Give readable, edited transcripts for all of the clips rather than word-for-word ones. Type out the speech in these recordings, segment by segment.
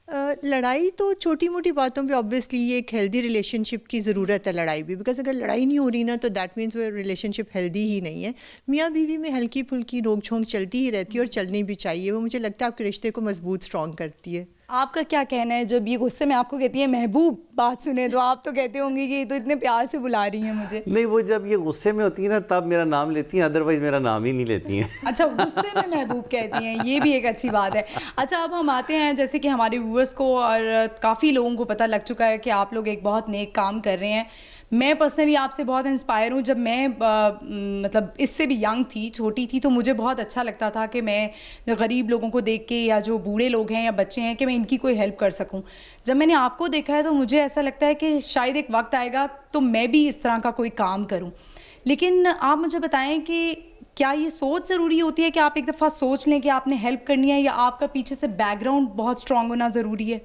لڑائی تو چھوٹی موٹی باتوں پہ آبویسلی یہ ایک ہیلدی ریلیشن شپ کی ضرورت ہے لڑائی بھی، بیکاز اگر لڑائی نہیں ہو رہی نا تو دیٹ مینس وہ ریلیشن شپ ہیلدی ہی نہیں ہے. میاں بیوی میں ہلکی پھلکی نوک جھونک چلتی ہی رہتی ہے اور چلنی بھی چاہیے، وہ مجھے لگتا ہے آپ کے رشتے کو مضبوط اسٹرانگ کرتی ہے. آپ کا کیا کہنا ہے جب یہ غصے میں آپ کو کہتی ہیں محبوب بات سنیں تو آپ تو کہتے ہوں گے کہ یہ تو اتنے پیار سے بلا رہی ہیں مجھے؟ نہیں، وہ جب یہ غصے میں ہوتی ہیں نا تب میرا نام لیتی ہیں، ادروائز میرا نام ہی نہیں لیتی ہیں. اچھا، غصے میں محبوب کہتی ہیں، یہ بھی ایک اچھی بات ہے. اچھا، اب ہم آتے ہیں جیسے کہ ہمارے ویورس کو اور کافی لوگوں کو پتہ لگ چکا ہے کہ آپ لوگ ایک بہت نیک کام کر رہے ہیں. میں پرسنلی آپ سے بہت انسپائر ہوں. جب میں مطلب اس سے بھی ینگ تھی، چھوٹی تھی، تو مجھے بہت اچھا لگتا تھا کہ میں غریب لوگوں کو دیکھ کے یا جو بوڑھے لوگ ہیں یا بچے ہیں کہ میں ان کی کوئی ہیلپ کر سکوں. جب میں نے آپ کو دیکھا ہے تو مجھے ایسا لگتا ہے کہ شاید ایک وقت آئے گا تو میں بھی اس طرح کا کوئی کام کروں. لیکن آپ مجھے بتائیں کہ کیا یہ سوچ ضروری ہوتی ہے کہ آپ ایک دفعہ سوچ لیں کہ آپ نے ہیلپ کرنی ہے، یا آپ کا پیچھے سے بیک گراؤنڈ بہت اسٹرانگ ہونا ضروری ہے؟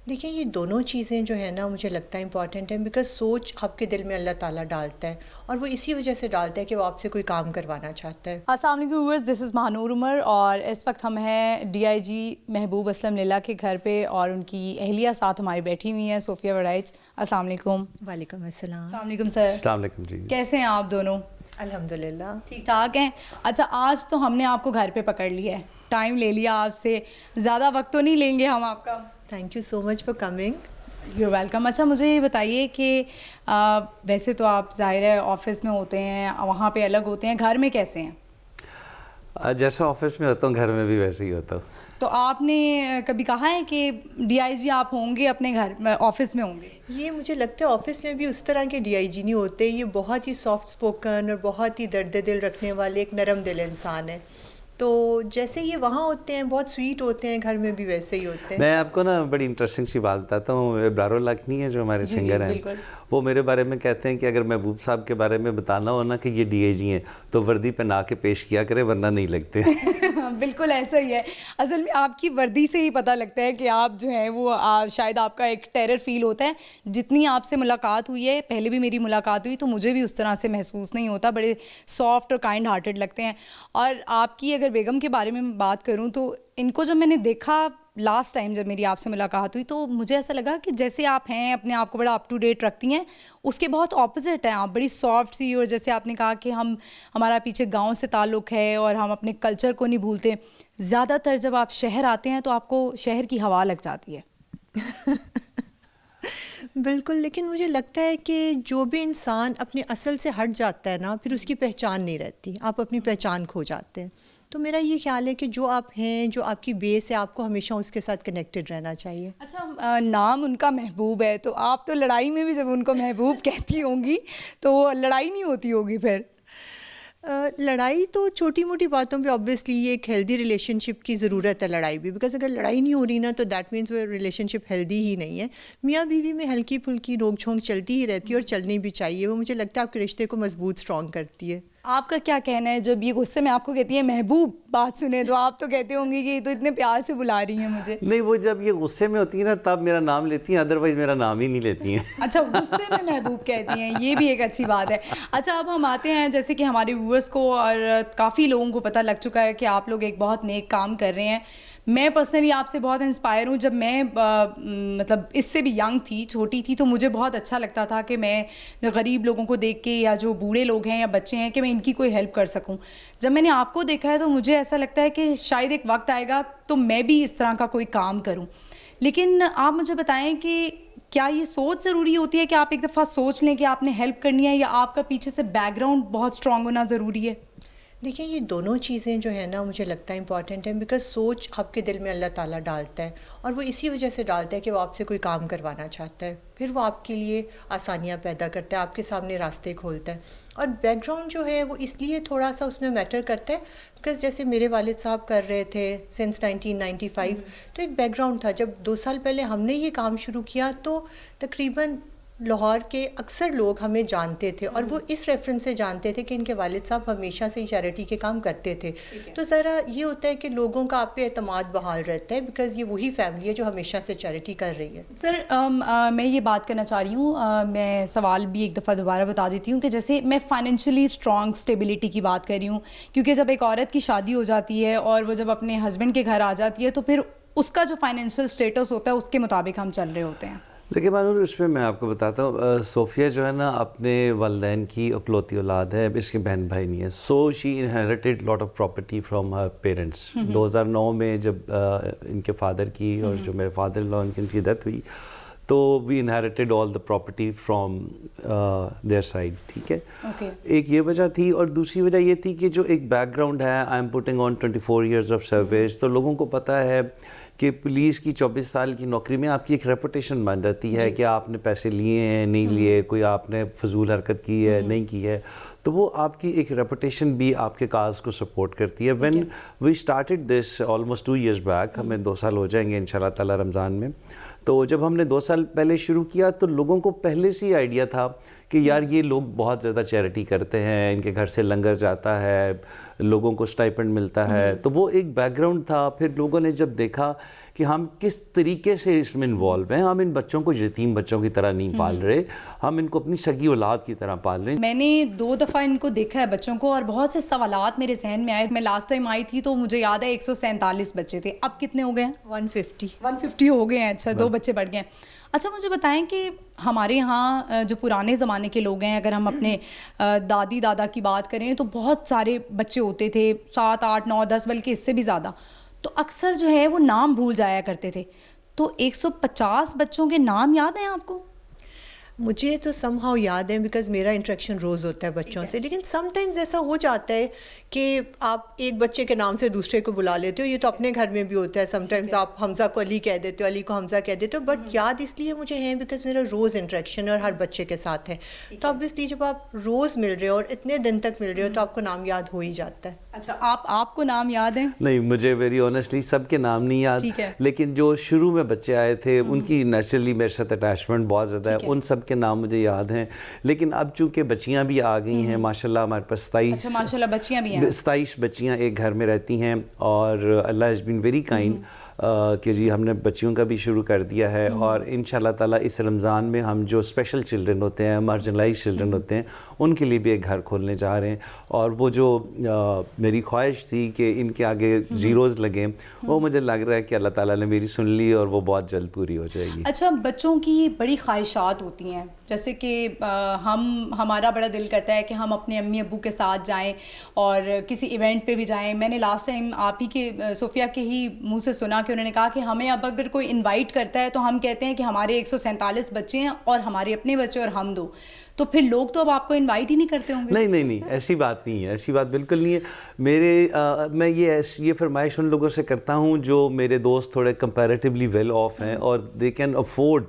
دیکھیں، یہ دونوں چیزیں جو ہے نا مجھے لگتا ہے امپورٹنٹ ہیں، بیکاز سوچ آپ کے دل میں اللہ تعالیٰ ڈالتا ہے، اور وہ اسی وجہ سے ڈالتا ہے کہ وہ آپ سے کوئی کام کروانا چاہتا ہے. السلام علیکم ویورز، دس از مہنور عمر، اور اس وقت ہم ہیں ڈی آئی جی محبوب اسلم لیلا کے گھر پہ، اور ان کی اہلیہ ساتھ ہماری بیٹھی ہوئی ہیں، صوفیہ وڑائچ. السلام علیکم. وعلیکم السلام. السلام علیکم سر. السلام علیکم. جی، کیسے ہیں آپ دونوں؟ الحمدللہ ٹھیک ٹھاک ہیں. اچھا، آج تو ہم نے آپ کو گھر پہ پکڑ لیا ہے، ٹائم لے لیا آپ سے، زیادہ وقت تو نہیں لیں گے ہم آپ کا. Thank you so much for coming. You welcome. اچھا، مجھے یہ بتائیے کہ ویسے تو آپ ظاہر ہے آفس میں ہوتے ہیں، وہاں پہ الگ ہوتے ہیں، گھر میں کیسے ہیں؟ جیسے آفس میں ہوتا ہوں گھر میں بھی ویسے ہی ہوتا ہوں. تو آپ نے کبھی کہا ہے کہ ڈی آئی جی آپ ہوں گے اپنے گھر میں، آفس میں ہوں گے؟ یہ مجھے لگتا ہے آفس میں بھی اس طرح کے ڈی آئی جی نہیں ہوتے. یہ بہت ہی سافٹ اسپوکن اور بہت ہی درد دل رکھنے والے ایک نرم دل انسان ہے. تو جیسے یہ وہاں ہوتے ہیں بہت سویٹ ہوتے ہیں، گھر میں بھی ویسے ہی ہوتے ہیں. میں آپ کو نا بڑی انٹرسٹنگ سی بات بتاتا ہوں. ابرار الحق ہے جو ہمارے سنگر ہیں، وہ میرے بارے میں کہتے ہیں کہ اگر محبوب صاحب کے بارے میں بتانا ہو نا کہ یہ ڈی اے جی ہیں تو وردی پہنا کے پیش کیا کرے، ورنہ نہیں لگتے. بالکل ایسا ہی ہے. اصل میں آپ کی وردی سے ہی پتہ لگتا ہے کہ آپ جو ہیں وہ شاید آپ کا ایک ٹیرر فیل ہوتا ہے. جتنی آپ سے ملاقات ہوئی ہے، پہلے بھی میری ملاقات ہوئی تو مجھے بھی اس طرح سے محسوس نہیں ہوتا. بڑے سافٹ اور کائنڈ ہارٹڈ لگتے ہیں. اور آپ کی اگر بیگم کے بارے میں بات کروں تو ان کو جب میں نے دیکھا لاسٹ ٹائم جب میری آپ سے ملاقات ہوئی تو مجھے ایسا لگا کہ جیسے آپ ہیں اپنے آپ کو بڑا اپ ٹو ڈیٹ رکھتی ہیں، اس کے بہت اپوزٹ ہیں آپ. بڑی سافٹ سی، اور جیسے آپ نے کہا کہ ہمارا پیچھے گاؤں سے تعلق ہے اور ہم اپنے کلچر کو نہیں بھولتے. زیادہ تر جب آپ شہر آتے ہیں تو آپ کو شہر کی ہوا لگ جاتی ہے. بالکل. لیکن مجھے لگتا ہے کہ جو بھی انسان اپنے اصل سے ہٹ جاتا ہے نا، پھر اس کی پہچان نہیں رہتی، آپ اپنی پہچان کھو جاتے ہیں. تو میرا یہ خیال ہے کہ جو آپ ہیں، جو آپ کی بیس ہے، آپ کو ہمیشہ اس کے ساتھ کنیکٹڈ رہنا چاہیے. اچھا، نام ان کا محبوب ہے تو آپ تو لڑائی میں بھی جب ان کو محبوب کہتی ہوں گی تو لڑائی نہیں ہوتی ہوگی پھر؟ لڑائی تو چھوٹی موٹی باتوں پہ آبویسلی یہ ایک ہیلدی ریلیشن شپ کی ضرورت ہے لڑائی بھی، بیکاز اگر لڑائی نہیں ہو رہی نا تو دیٹ مینس وہ ریلیشن شپ ہیلدی ہی نہیں ہے. میاں بیوی میں ہلکی پھلکی نوک جھونک چلتی ہی رہتی ہے اور چلنی بھی چاہیے، وہ مجھے لگتا ہے آپ کے رشتے کو مضبوط اسٹرانگ کرتی ہے. آپ کا کیا کہنا ہے جب یہ غصے میں آپ کو کہتی ہیں محبوب بات سنیں تو آپ تو کہتے ہوں گے کہ یہ تو اتنے پیار سے بلا رہی ہیں مجھے؟ نہیں، وہ جب یہ غصے میں ہوتی ہیں نا تب میرا نام لیتی ہیں، ادروائز میرا نام ہی نہیں لیتی ہیں. اچھا، غصے میں محبوب کہتی ہیں، یہ بھی ایک اچھی بات ہے. اچھا، اب ہم آتے ہیں جیسے کہ ہمارے ویورس کو اور کافی لوگوں کو پتہ لگ چکا ہے کہ آپ لوگ ایک بہت نیک کام کر رہے ہیں. میں پرسنلی آپ سے بہت انسپائر ہوں. جب میں مطلب اس سے بھی ینگ تھی، چھوٹی تھی، تو مجھے بہت اچھا لگتا تھا کہ میں غریب لوگوں کو دیکھ کے یا جو بوڑھے لوگ ہیں یا بچے ہیں کہ میں ان کی کوئی ہیلپ کر سکوں. جب میں نے آپ کو دیکھا ہے تو مجھے ایسا لگتا ہے کہ شاید ایک وقت آئے گا تو میں بھی اس طرح کا کوئی کام کروں. لیکن آپ مجھے بتائیں کہ کیا یہ سوچ ضروری ہوتی ہے کہ آپ ایک دفعہ سوچ لیں کہ آپ نے ہیلپ کرنی ہے، یا آپ کا پیچھے سے بیک گراؤنڈ بہت اسٹرانگ ہونا ضروری ہے؟ دیکھیں، یہ دونوں چیزیں جو ہے نا مجھے لگتا ہے امپورٹنٹ ہیں، بیکاز سوچ آپ کے دل میں اللہ تعالیٰ ڈالتا ہے، اور وہ اسی وجہ سے ڈالتا ہے کہ وہ آپ سے کوئی کام کروانا چاہتا ہے. پھر وہ آپ کے لیے آسانیاں پیدا کرتا ہے، آپ کے سامنے راستے کھولتا ہے. اور بیک گراؤنڈ جو ہے وہ اس لیے تھوڑا سا اس میں میٹر کرتا ہے بیکاز جیسے میرے والد صاحب کر رہے تھے سنس 1995، تو ایک بیک گراؤنڈ تھا. جب 2 سال پہلے ہم نے یہ کام شروع کیا تو تقریباً لاہور کے اکثر لوگ ہمیں جانتے تھے، اور وہ اس ریفرنس سے جانتے تھے کہ ان کے والد صاحب ہمیشہ سے ہی چیریٹی کے کام کرتے تھے. تو ذرا یہ ہوتا ہے کہ لوگوں کا آپ پہ اعتماد بحال رہتا ہے بیکاز یہ وہی فیملی ہے جو ہمیشہ سے چیریٹی کر رہی ہے. سر، میں یہ بات کرنا چاہ رہی ہوں، میں سوال بھی ایک دفعہ دوبارہ بتا دیتی ہوں کہ جیسے میں فائنینشلی اسٹرانگ اسٹیبلٹی کی بات کر رہی ہوں، کیونکہ جب ایک عورت کی شادی ہو جاتی ہے اور وہ جب اپنے ہسبینڈ کے گھر آ جاتی ہے تو پھر اس کا جو فائنینشیل اسٹیٹس ہوتا ہے اس کے مطابق ہم چل رہے ہوتے ہیں. دیکھیے مانور، اس میں آپ کو بتاتا ہوں، صوفیہ جو ہے نا اپنے والدین کی اکلوتی اولاد ہے، اس کے بہن بھائی نہیں ہے. So she inherited lot of property from her parents. 2009 میں جب ان کے فادر کی اور جو میرے فادر ان لا ان کی ڈیتھ ہوئی تو we inherited all the property from their side. ٹھیک ہے، ایک یہ وجہ تھی. اور دوسری وجہ یہ تھی کہ جو ایک بیک گراؤنڈ ہے، I am putting on 24 years of service, تو لوگوں کو پتہ ہے کہ پولیس کی 24 سال کی نوکری میں آپ کی ایک ریپوٹیشن بن جاتی ہے کہ آپ نے پیسے لیے ہیں نہیں لیے، کوئی آپ نے فضول حرکت کی ہے نہیں کی ہے، تو وہ آپ کی ایک ریپوٹیشن بھی آپ کے کاز کو سپورٹ کرتی ہے. When we started this almost 2 years back, ہمیں 2 سال ہو جائیں گے ان شاء اللہ تعالیٰ رمضان میں. تو جب ہم نے 2 سال پہلے شروع کیا تو لوگوں کو پہلے سے ہی آئیڈیا تھا کہ یار یہ لوگ بہت زیادہ چیریٹی کرتے ہیں، ان کے گھر سے لنگر جاتا ہے، لوگوں کو اسٹائپنڈ ملتا ہے. تو وہ ایک بیک گراؤنڈ تھا. پھر لوگوں نے جب دیکھا کہ ہم کس طریقے سے اس میں انوالو ہیں، ہم ان بچوں کو یتیم بچوں کی طرح نہیں پال رہے، ہم ان کو اپنی سگی اولاد کی طرح پال رہے ہیں. میں نے 2 دفعہ ان کو دیکھا ہے بچوں کو، اور بہت سے سوالات میرے ذہن میں آئے. میں لاسٹ ٹائم آئی تھی تو مجھے یاد ہے 147 بچے تھے. اب کتنے ہو گئے ہیں؟ 150 ہو گئے ہیں. اچھا، 2 بچے بڑھ گئے ہیں. اچھا مجھے بتائیں کہ ہمارے یہاں جو پرانے زمانے کے لوگ ہیں، اگر ہم اپنے دادی دادا کی بات کریں تو بہت سارے بچے ہوتے تھے، 7 8 9 10 بلکہ اس سے بھی زیادہ. تو اکثر جو ہے وہ نام بھول جایا کرتے تھے. تو 150 بچوں کے نام یاد ہیں آپ کو؟ مجھے تو سم ہاؤ یاد ہے بیکاز میرا انٹریکشن روز ہوتا ہے بچوں سے. لیکن سم ٹائمز ایسا ہو جاتا ہے کہ آپ ایک بچے کے نام سے دوسرے کو بلا لیتے ہو. یہ تو اپنے گھر میں بھی ہوتا ہے. سم ٹائمز آپ حمزہ کو علی کہہ دیتے ہو، علی کو حمزہ کہہ دیتے ہو. بٹ یاد اس لیے مجھے ہے بیکاز میرا روز انٹریکشن اور ہر بچے کے ساتھ ہے. تو obviously جب آپ روز مل رہے ہو اور اتنے دن تک مل رہے ہو تو آپ کو نام یاد ہو ہی جاتا ہے. اچھا، آپ کو نام یاد ہیں؟ نہیں، مجھے ویری آنیسٹلی سب کے نام نہیں یاد، لیکن جو شروع میں بچے آئے تھے ان کی نیچرلی میرے ساتھ اٹیچمنٹ بہت زیادہ ہے، ان سب کے نام مجھے یاد ہیں. لیکن اب چونکہ بچیاں بھی آ گئی ہیں ماشاءاللہ، ہمارے پاس 27 بچیاں ایک گھر میں رہتی ہیں، اور اللہ ہیز بین ویری کائنڈ کہ جی ہم نے بچیوں کا بھی شروع کر دیا ہے. اور ان شاء اللہ تعالیٰ اس رمضان میں ہم جو اسپیشل چلڈرن ہوتے ہیں، مارجنلائز چلڈرن ہوتے ہیں، ان کے لیے بھی ایک گھر کھولنے جا رہے ہیں. اور وہ جو میری خواہش تھی کہ ان کے آگے زیروز لگیں، وہ مجھے لگ رہا ہے کہ اللہ تعالیٰ نے میری سن لی اور وہ بہت جلد پوری ہو جائے گی. اچھا، بچوں کی بڑی خواہشات ہوتی ہیں، جیسے کہ ہمارا بڑا دل کرتا ہے کہ ہم اپنے امی ابو کے ساتھ جائیں اور کسی ایونٹ پہ بھی جائیں. میں نے لاسٹ ٹائم آپ ہی کے صوفیہ کے ہی منہ سے سنا کہ انہوں نے کہا کہ ہمیں اب اگر کوئی انوائٹ کرتا ہے تو ہم کہتے ہیں کہ ہمارے 147 بچے ہیں اور ہمارے اپنے بچے اور ہم 2. تو پھر لوگ تو اب آپ کو انوائٹ ہی نہیں کرتے ہوں گے؟ نہیں، ایسی بات نہیں ہے، ایسی بات بالکل نہیں ہے. میں یہ فرمائش ان لوگوں سے کرتا ہوں جو میرے دوست تھوڑے کمپیریٹیولی ویل آف ہیں اور دے کین افورڈ.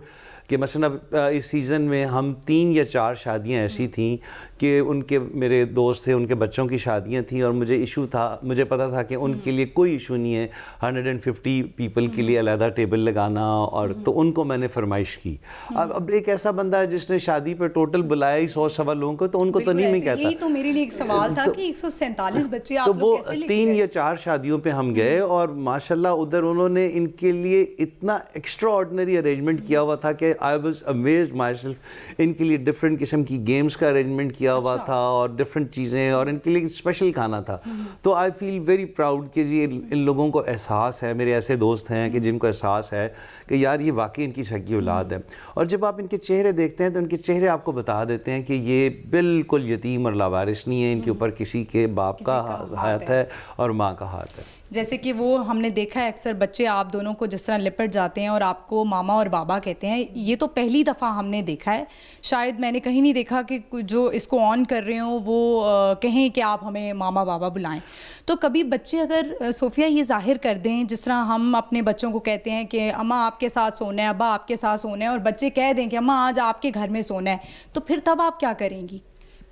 کہ مثلا اس سیزن میں ہم 3 یا 4 شادیاں ایسی تھیں کہ ان کے میرے دوست تھے، ان کے بچوں کی شادیاں تھیں، اور مجھے ایشو تھا، مجھے پتا تھا کہ ان کے لیے کوئی ایشو نہیں ہے 150 پیپل کے لیے علیحدہ ٹیبل لگانا. اور تو ان کو میں نے فرمائش کی. اب ایک ایسا بندہ ہے جس نے شادی پہ ٹوٹل بلایا 100 لوگوں کو، تو ان کو تو نہیں کہتا. یہی تو میرے لیے ایک سوال تھا کہ 147 بچے آپ لوگ کیسے لے گئے؟ 3 یا 4 شادیوں پہ ہم گئے، اور ماشاءاللہ ادھر انہوں نے ان کے لیے اتنا ایکسٹرا آرڈنری ارینجمنٹ کیا ہوا تھا کہ I was amazed myself. ان کے لیے ڈفرینٹ قسم کی گیمز کا ارینجمنٹ کیا ہوا تھا اور ڈفرینٹ چیزیں، اور ان کے لیے اسپیشل کھانا تھا. تو آئی فیل ویری پراؤڈ کہ جی ان لوگوں کو احساس ہے، میرے ایسے دوست ہیں کہ جن کو احساس ہے کہ یار یہ واقعی ان کی سگی اولاد ہے. اور جب آپ ان کے چہرے دیکھتے ہیں تو ان کے چہرے آپ کو بتا دیتے ہیں کہ یہ بالکل یتیم اور لاوارث نہیں ہے. ان کے اوپر کسی کے باپ کا ہاتھ ہے اور ماں کا ہاتھ ہے. جیسے کہ وہ ہم نے دیکھا ہے اکثر بچے آپ دونوں کو جس طرح لپٹ جاتے ہیں اور آپ کو ماما اور بابا کہتے ہیں. یہ تو پہلی دفعہ ہم نے دیکھا ہے، شاید میں نے کہیں نہیں دیکھا کہ جو اس کو آن کر رہے ہوں وہ کہیں کہ آپ ہمیں ماما بابا بلائیں. تو کبھی بچے اگر صوفیہ یہ ظاہر کر دیں، جس طرح ہم اپنے بچوں کو کہتے ہیں کہ اماں آپ کے ساتھ سونا ہے، ابا آپ کے ساتھ سونا ہے، اور بچے کہہ دیں کہ اماں آج آپ کے گھر میں سونا ہے، تو پھر تب آپ کیا کریں گی؟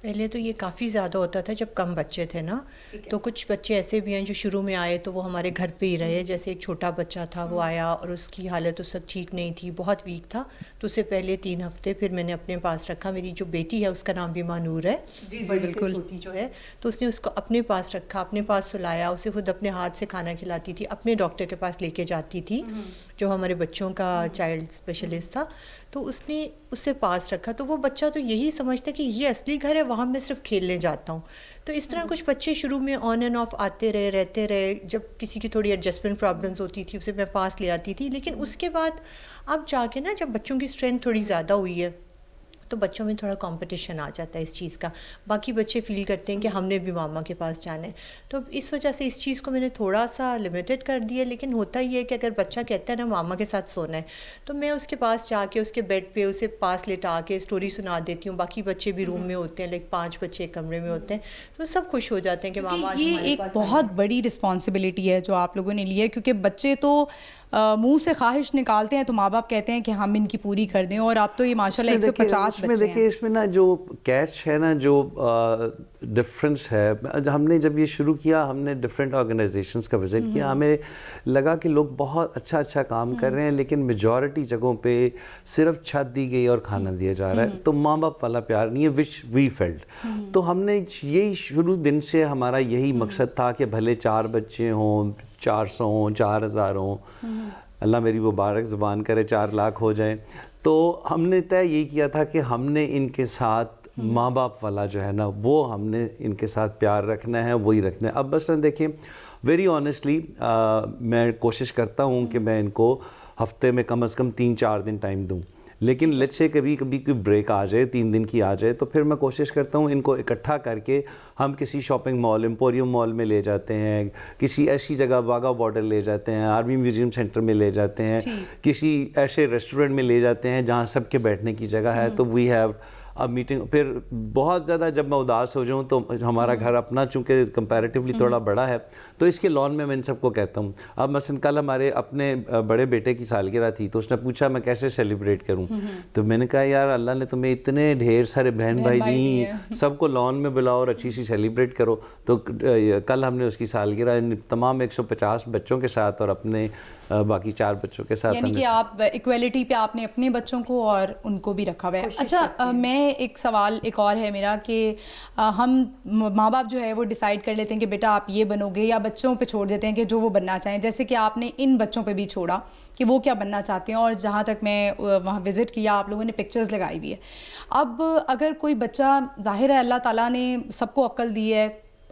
پہلے تو یہ کافی زیادہ ہوتا تھا جب کم بچے تھے نا. تو کچھ بچے ایسے بھی ہیں جو شروع میں آئے تو وہ ہمارے گھر پہ ہی رہے. جیسے ایک چھوٹا بچہ تھا، وہ آیا اور اس کی حالت اس وقت ٹھیک نہیں تھی، بہت ویک تھا. تو اسے پہلے 3 ہفتے پھر میں نے اپنے پاس رکھا. میری جو بیٹی ہے اس کا نام بھی مانور ہے، بالکل چھوٹی جو ہے، تو اس نے اس کو اپنے پاس رکھا، اپنے پاس سلایا، اسے خود اپنے ہاتھ سے کھانا کھلاتی تھی، اپنے ڈاکٹر کے پاس لے کے جاتی تھی جو ہمارے بچوں کا چائلڈ اسپیشلسٹ تھا. تو اس نے اس سے پاس رکھا. تو وہ بچہ تو یہی سمجھتا کہ یہ اصلی گھر ہے، وہاں میں صرف کھیلنے جاتا ہوں. تو اس طرح کچھ بچے شروع میں آن اینڈ آف آتے رہتے رہے. جب کسی کی تھوڑی ایڈجسٹمنٹ پرابلمس ہوتی تھی اسے میں پاس لے آتی تھی. لیکن اس کے بعد اب جا کے نا جب بچوں کی اسٹرینتھ تھوڑی زیادہ ہوئی ہے تو بچوں میں تھوڑا کمپٹیشن آ جاتا ہے اس چیز کا. باقی بچے فیل کرتے ہیں کہ ہم نے بھی ماما کے پاس جانا ہے. تو اس وجہ سے اس چیز کو میں نے تھوڑا سا لمیٹڈ کر دیا. لیکن ہوتا یہ ہے کہ اگر بچہ کہتا ہے نا ماما کے ساتھ سونا ہے تو میں اس کے پاس جا کے اس کے بیڈ پہ اسے پاس لٹا کے اسٹوری سنا دیتی ہوں. باقی بچے بھی روم میں ہوتے ہیں, لائک 5 بچے ایک کمرے میں ہوتے ہیں, تو سب خوش ہو جاتے ہیں کہ ماما آج یہ ایک بہت بڑی رسپانسبلٹی ہے جو آپ لوگوں نے لی ہے, کیونکہ بچے تو منہ سے خواہش نکالتے ہیں تو ماں باپ کہتے ہیں کہ ہم ان کی پوری کر دیں, اور اب تو یہ ماشاء اللہ 150 بچے ہیں. دیکھیے اس میں نا جو کیچ ہے نا, جو ڈفرینس ہے, ہم نے جب یہ شروع کیا ہم نے ڈفرینٹ آرگنائزیشنس کا وزٹ کیا, ہمیں لگا کہ لوگ بہت اچھا کام کر رہے ہیں لیکن میجورٹی جگہوں پہ صرف چھت دی گئی اور کھانا دیا جا رہا ہے, تو ماں باپ والا پیار نہیں ہے, وچ وی فیلڈ. تو ہم نے یہی شروع دن سے ہمارا یہی مقصد تھا کہ بھلے 4 بچے ہوں, 400 ہوں, 4000 ہوں, اللہ میری مبارک زبان کرے 4 لاکھ ہو جائیں. تو ہم نے طے یہ کیا تھا کہ ہم نے ان کے ساتھ ماں باپ والا جو ہے نا وہ ہم نے ان کے ساتھ پیار رکھنا ہے, وہی رکھنا ہے. اب بس دیکھیں ویری آنیسٹلی میں کوشش کرتا ہوں کہ میں ان کو ہفتے میں کم از کم 3-4 دن ٹائم دوں, لیکن لیٹس سے کبھی کوئی بریک آ جائے 3 دن کی آ جائے تو پھر میں کوشش کرتا ہوں ان کو اکٹھا کر کے ہم کسی شاپنگ مال, ایمپوریم مال میں لے جاتے ہیں, کسی ایسی جگہ واگا بارڈر لے جاتے ہیں, آرمی میوزیم سینٹر میں لے جاتے ہیں, کسی ایسے ریسٹورنٹ میں لے جاتے ہیں جہاں سب کے بیٹھنے کی جگہ ہے. تو وی ہیو اب میٹنگ. پھر بہت زیادہ جب میں اداس ہو جاؤں تو ہمارا گھر اپنا چونکہ کمپیریٹیولی تھوڑا بڑا ہے تو اس کے لان میں ان سب کو کہتا ہوں. اب مثلاً کل ہمارے اپنے بڑے بیٹے کی سالگرہ تھی تو اس نے پوچھا میں کیسے سیلیبریٹ کروں, تو میں نے کہا یار اللہ نے تمہیں اتنے ڈھیر سارے بہن بھائی دی, سب کو لان میں بلاؤ اور اچھی سی سیلیبریٹ کرو. تو کل ہم نے اس کی سالگرہ تمام 150 بچوں کے ساتھ اور اپنے باقی 4 بچوں کے ساتھ, یعنی کہ آپ ایکویلٹی پہ آپ نے اپنے بچوں کو اور ان کو بھی رکھا ہوا ہے. اچھا میں ایک سوال ایک اور ہے میرا کہ ہم ماں باپ جو ہے وہ ڈیسائیڈ کر لیتے ہیں کہ بیٹا آپ یہ بنو گے, یا بچوں پہ چھوڑ دیتے ہیں کہ جو وہ بننا چاہیں, جیسے کہ آپ نے ان بچوں پہ بھی چھوڑا کہ وہ کیا بننا چاہتے ہیں, اور جہاں تک میں وہاں وزٹ کیا آپ لوگوں نے پکچرز لگائی ہوئی ہے. اب اگر کوئی بچہ, ظاہر ہے اللہ تعالیٰ نے سب کو عقل دی ہے,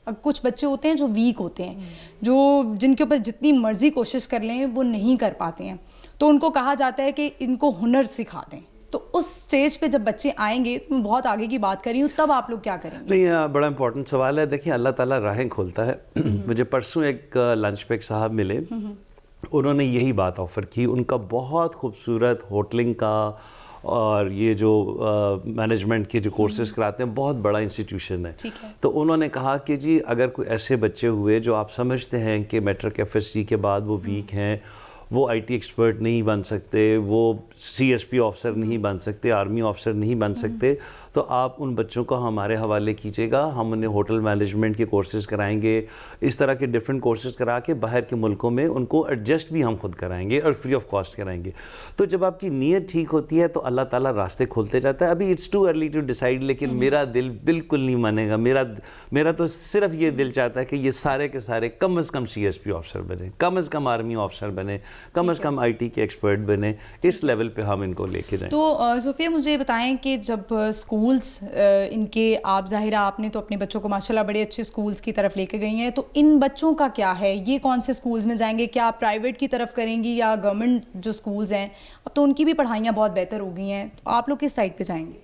اب کچھ بچے ہوتے ہیں جو ویک ہوتے ہیں, جو جن کے اوپر جتنی مرضی کوشش کر لیں وہ نہیں کر پاتے ہیں, تو ان کو کہا جاتا ہے کہ ان کو ہنر سکھا دیں. تو اس سٹیج پہ جب بچے آئیں گے, میں بہت آگے کی بات کر رہی ہوں, تب آپ لوگ کیا کریں گے؟ نہیں, بڑا امپورٹنٹ سوال ہے. دیکھیں اللہ تعالیٰ راہیں کھولتا ہے. مجھے پرسوں ایک لنچ پہ ایک صاحب ملے, انہوں نے یہی بات آفر کی. ان کا بہت خوبصورت ہوٹلنگ کا اور یہ جو مینجمنٹ کے جو کورسز کراتے ہیں بہت بڑا انسٹیٹیوشن ہے. تو انہوں نے کہا کہ جی اگر کوئی ایسے بچے ہوئے جو آپ سمجھتے ہیں کہ میٹرک FSC کے بعد وہ ویک ہیں, وہ IT ایکسپرٹ نہیں بن سکتے, وہ CSP آفسر نہیں بن سکتے, آرمی آفسر نہیں بن سکتے, تو آپ ان بچوں کو ہمارے حوالے کیجیے گا. ہم انہیں ہوٹل مینجمنٹ کے کورسز کرائیں گے, اس طرح کے ڈفرینٹ کورسز کرا کے باہر کے ملکوں میں ان کو ایڈجسٹ بھی ہم خود کرائیں گے اور فری آف کاسٹ کرائیں گے. تو جب آپ کی نیت ٹھیک ہوتی ہے تو اللہ تعالیٰ راستے کھولتے جاتا ہے. ابھی it's too early to decide, لیکن میرا دل بالکل نہیں مانے گا. میرا تو صرف یہ دل چاہتا ہے کہ یہ سارے کے سارے کم از کم CSP آفسر بنے, کم از کم آرمی آفسر بنے, کم از کم IT کے ایکسپرٹ بنے. اس لیول پہ ہم ان کو لے کے جائیں. تو صوفیہ مجھے بتائیں کہ جب اسکولس ان کے, آپ ظاہرہ آپ نے تو اپنے بچوں کو ماشاءاللہ بڑے اچھے اسکولس کی طرف لے کے گئی ہیں, تو ان بچوں کا کیا ہے, یہ کون سے اسکولس میں جائیں گے, کیا آپ پرائیویٹ کی طرف کریں گی یا گورنمنٹ جو اسکولز ہیں, اب تو ان کی بھی پڑھائیاں بہت بہتر ہو گئی ہیں, تو آپ لوگ کس سائڈ پہ جائیں گے؟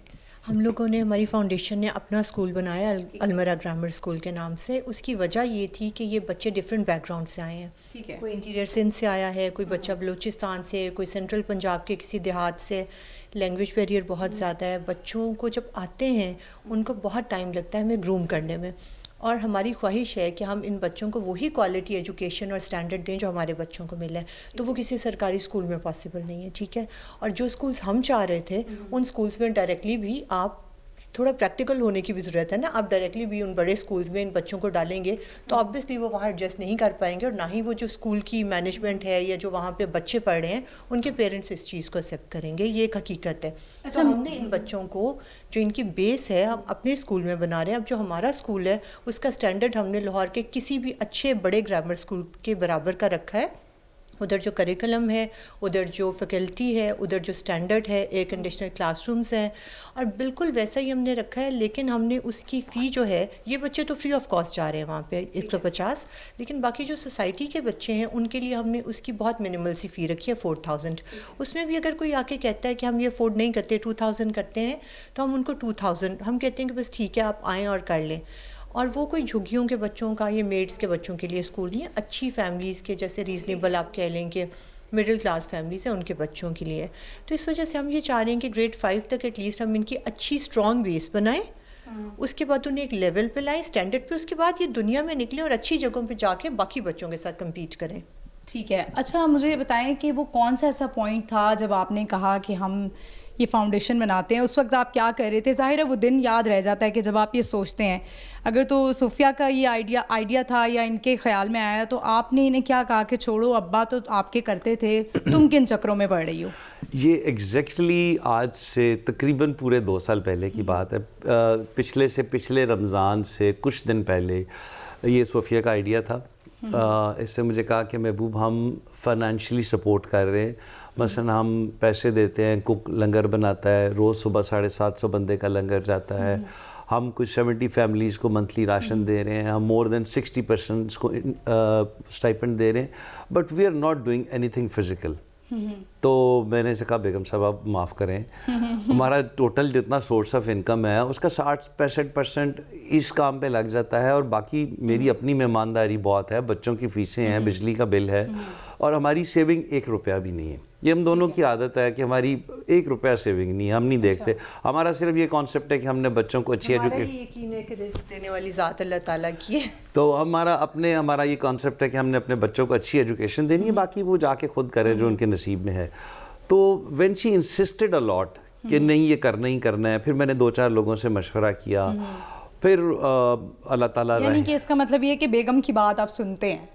ہم لوگوں نے, ہماری فاؤنڈیشن نے اپنا اسکول بنایا المرا گرامر اسکول کے نام سے. اس کی وجہ یہ تھی کہ یہ بچے ڈفرینٹ بیک گراؤنڈ سے آئے ہیں. کوئی انٹیریئر سندھ سے آیا ہے, کوئی بچہ بلوچستان سے, کوئی سینٹرل پنجاب کے کسی دیہات سے. لینگویج بیریئر بہت زیادہ ہے. بچوں کو جب آتے ہیں ان کو بہت ٹائم لگتا ہے ہمیں گروم کرنے میں, اور ہماری خواہش ہے کہ ہم ان بچوں کو وہی کوالٹی ایجوکیشن اور اسٹینڈرڈ دیں جو ہمارے بچوں کو ملا ہے. تو وہ کسی سرکاری اسکول میں پاسبل نہیں ہے, ٹھیک ہے. اور جو اسکولس ہم چاہ رہے تھے ان اسکولس میں ڈائریکٹلی بھی آپ, تھوڑا پریکٹیکل ہونے کی بھی ضرورت ہے نا, آپ ڈائریکٹلی بھی ان بڑے اسکولس میں ان بچوں کو ڈالیں گے تو آبویسلی وہ وہاں ایڈجسٹ نہیں کر پائیں گے, اور نہ ہی وہ جو اسکول کی مینجمنٹ ہے یا جو وہاں پہ بچے پڑھ رہے ہیں ان کے پیرنٹس اس چیز کو ایکسیپٹ کریں گے. یہ ایک حقیقت ہے. تو ہم نے ان بچوں کو جو ان کی بیس ہے ہم اپنے اسکول میں بنا رہے ہیں. اب جو ہمارا اسکول ہے اس کا اسٹینڈرڈ ہم نے لاہور کے کسی بھی اچھے بڑے گرامر اسکول کے برابر کا رکھا ہے. ادھر جو کریکلم ہے، ادھر جو فیکلٹی ہے، ادھر جو اسٹینڈرڈ ہے، ایئر کنڈیشنر کلاس رومز ہیں، اور بالکل ویسا ہی ہم نے رکھا ہے. لیکن ہم نے اس کی فی جو ہے، یہ بچے تو فری آف کاسٹ جا رہے ہیں وہاں پہ 150، لیکن باقی جو سوسائٹی کے بچے ہیں ان کے لیے ہم نے اس کی بہت منیمل سی فی رکھی ہے 4000. اس میں بھی اگر کوئی آ کے کہتا ہے کہ ہم یہ افورڈ نہیں کرتے 2000 کرتے ہیں، تو ہم ان کو 2000 ہم کہتے ہیں کہ بس ٹھیک ہے آپ آئیں اور کر لیں. اور وہ کوئی جھگیوں کے بچوں کا، یہ میڈس کے بچوں کے لیے اسکول نہیں ہے، اچھی فیملیز کے، جیسے ریزنیبل آپ کہہ لیں کہ مڈل کلاس فیملیز ہیں، ان کے بچوں کے لیے. تو اس وجہ سے ہم یہ چاہ رہے ہیں کہ گریڈ 5 تک ایٹ لیسٹ ہم ان کی اچھی اسٹرانگ بیس بنائیں، اس کے بعد انہیں ایک لیول پہ لائیں، اسٹینڈرڈ پہ، اس کے بعد یہ دنیا میں نکلیں اور اچھی جگہوں پہ جا کے باقی بچوں کے ساتھ کمپیٹ کریں. ٹھیک ہے. اچھا مجھے بتائیں کہ وہ کون سا ایسا پوائنٹ تھا جب آپ نے کہا کہ ہم یہ فاؤنڈیشن بناتے ہیں؟ اس وقت آپ کیا کر رہے تھے؟ ظاہر ہے وہ دن یاد رہ جاتا ہے کہ جب آپ یہ سوچتے ہیں. اگر تو صوفیہ کا یہ آئیڈیا تھا یا ان کے خیال میں آیا، تو آپ نے انہیں کیا کہا کہ چھوڑو ابا تو آپ کے کرتے تھے، تم کن چکروں میں پڑ رہی ہو؟ یہ ایگزیکٹلی آج سے تقریباً پورے 2 سال پہلے کی بات ہے. پچھلے رمضان سے کچھ دن پہلے یہ صوفیہ کا آئیڈیا تھا. اس سے مجھے کہا کہ محبوب ہم فائنینشلی سپورٹ کر رہے ہیں، مثلا ہم پیسے دیتے ہیں، کوک لنگر بناتا ہے، روز صبح 750 بندے کا لنگر جاتا ہے، ہم کچھ 70 فیملیز کو منتھلی راشن دے رہے ہیں، ہم مور دین 60% کو اسٹائپنڈ دے رہے ہیں، but we are not doing anything physical. تو میں نے کہا بیگم صاحب آپ معاف کریں، ہمارا ٹوٹل جتنا سورس آف انکم ہے اس کا 60-65% اس کام پہ لگ جاتا ہے، اور باقی میری اپنی مہمانداری بہت ہے، بچوں کی فیسیں ہیں، بجلی کا بل ہے، اور ہماری سیونگ 1 روپیہ بھی نہیں ہے. یہ ہم دونوں کی عادت ہے کہ ہماری 1 روپیہ سیونگ نہیں ہے، ہم نہیں دیکھتے. ہمارا صرف یہ کانسیپٹ ہے کہ ہم نے بچوں کو اچھی ایجوکیشن، یقین ہے کہ رزق دینے والی ذات اللہ تعالیٰ کی ہے، تو ہمارا یہ کانسیپٹ ہے کہ ہم نے اپنے بچوں کو اچھی ایجوکیشن دینی ہے، باقی وہ جا کے خود کریں جو ان کے نصیب میں ہے. تو وین شی انسسٹڈ اے لاٹ کہ نہیں یہ کرنا ہی کرنا ہے، پھر میں نے 2-4 لوگوں سے مشورہ کیا، پھر اللہ تعالیٰ، یعنی کہ اس کا مطلب یہ کہ بیگم کی بات آپ سنتے ہیں؟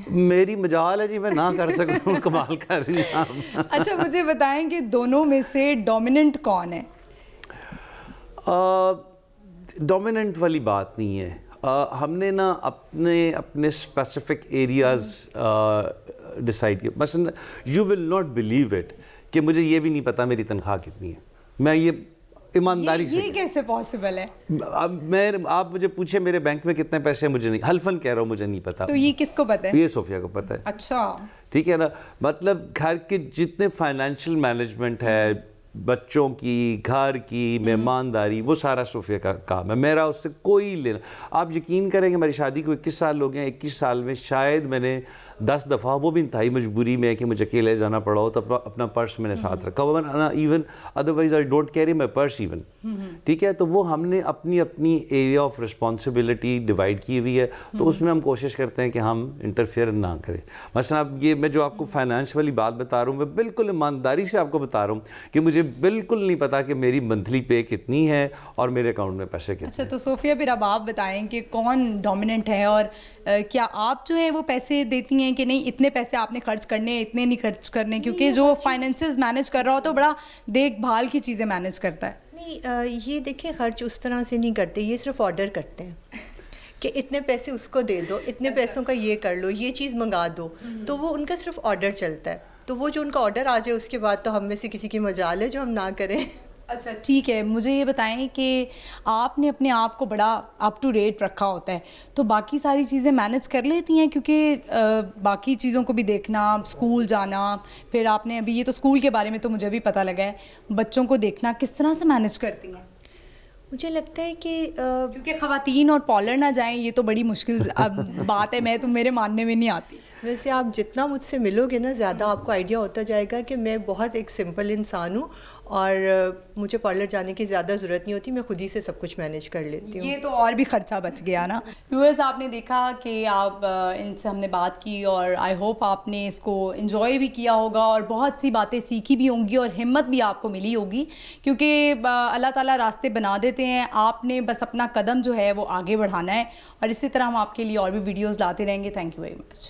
میری مجال ہے جی، میں نہ کر سکوں، کمال کر رہی ہیں. اچھا مجھے بتائیں کہ دونوں میں سے ڈومیننٹ کون ہے؟ ڈومیننٹ والی بات نہیں ہے. ہم نے نا اپنے اسپیسیفک ایریاز ڈیسائیڈ کیا. مثلا you will not believe it کہ مجھے یہ بھی نہیں پتا میری تنخواہ کتنی ہے. میں یہ ایمانداری سے، یہ کیسے پاسبل ہے؟ آپ مجھے پوچھیں میرے بینک میں کتنے پیسے، مجھے نہیں، حلفاً کہہ رہا ہوں مجھے نہیں پتا. تو یہ کس کو پتا ہے؟ یہ صوفیہ کو پتا ہے. اچھا ٹھیک ہے نا. مطلب گھر کے جتنے فائنینشیل مینجمنٹ ہے، بچوں کی، گھر کی، مہمانداری، وہ سارا صوفیہ کا کام ہے، میرا اس سے کوئی لینا. آپ یقین کریں کہ ہماری شادی کو 21 سال ہو گئے ہیں. 21 سال میں شاید میں نے 10 دفعہ، وہ بھی انتہائی مجبوری میں ہے کہ مجھے اکیلے جانا پڑا ہو، تو اپنا پرس میں نے ساتھ رکھا ہوا. Even otherwise I don't carry my purse even. ٹھیک ہے. تو وہ ہم نے اپنی ایریا آف رسپانسبلٹی ڈیوائڈ کی ہوئی ہے، تو اس میں ہم کوشش کرتے ہیں کہ ہم انٹرفیئر نہ کریں. مثلا اب یہ میں جو آپ کو فائنانس والی بات بتا رہا ہوں، میں بالکل ایمانداری سے آپ کو بتا رہا ہوں کہ مجھے بالکل نہیں پتا کہ میری منتھلی پے کتنی ہے اور میرے اکاؤنٹ میں پیسے کتنے. اچھا تو صوفیہ پھر اب آپ بتائیں کہ کون ڈومیننٹ ہے، اور کیا آپ جو ہیں وہ پیسے دیتی ہیں کہ نہیں اتنے پیسے آپ نے خرچ کرنے ہیں، اتنے نہیں خرچ کرنے؟ کیونکہ جو فائنینسز مینیج کر رہا ہو تو بڑا دیکھ بھال کی چیزیں مینیج کرتا ہے. نہیں، یہ دیکھیں خرچ اس طرح سے نہیں کرتے، یہ صرف آرڈر کرتے ہیں کہ اتنے پیسے اس کو دے دو، اتنے پیسوں کا یہ کر لو، یہ چیز منگا دو. تو وہ ان کا صرف آرڈر چلتا ہے. تو وہ جو ان کا آرڈر آ جائے اس کے بعد تو ہم میں سے کسی کی مجال ہے جو ہم نہ کریں. اچھا ٹھیک ہے. مجھے یہ بتائیں کہ آپ نے اپنے آپ کو بڑا اپ ٹو ڈیٹ رکھا ہوتا ہے، تو باقی ساری چیزیں مینیج کر لیتی ہیں؟ کیونکہ باقی چیزوں کو بھی دیکھنا، اسکول جانا، پھر آپ نے ابھی یہ تو اسکول کے بارے میں تو مجھے بھی پتہ لگا ہے، بچوں کو دیکھنا کس طرح سے مینیج کرتی ہیں؟ مجھے لگتا ہے کہ کیونکہ خواتین اور پارلر نہ جائیں یہ تو بڑی مشکل بات ہے، میں تو میرے ماننے میں نہیں آتی. ویسے آپ جتنا مجھ سے ملو گے نا، زیادہ آپ کو آئیڈیا ہوتا جائے گا کہ میں بہت ایک سمپل انسان ہوں، اور مجھے پارلر جانے کی زیادہ ضرورت نہیں ہوتی، میں خود ہی سے سب کچھ مینیج کر لیتی ہوں. یہ تو اور بھی خرچہ بچ گیا نا. ویورز آپ نے دیکھا کہ آپ ان سے ہم نے بات کی، اور آئی ہوپ آپ نے اس کو انجوائے بھی کیا ہوگا اور بہت سی باتیں سیکھی بھی ہوں گی اور ہمت بھی آپ کو ملی ہوگی، کیونکہ اللہ تعالیٰ راستے بنا دیتے ہیں، آپ نے بس اپنا قدم جو ہے وہ آگے بڑھانا ہے، اور اسی طرح ہم آپ کے لیے اور بھی ویڈیوز لاتے رہیں گے. Thank you very much.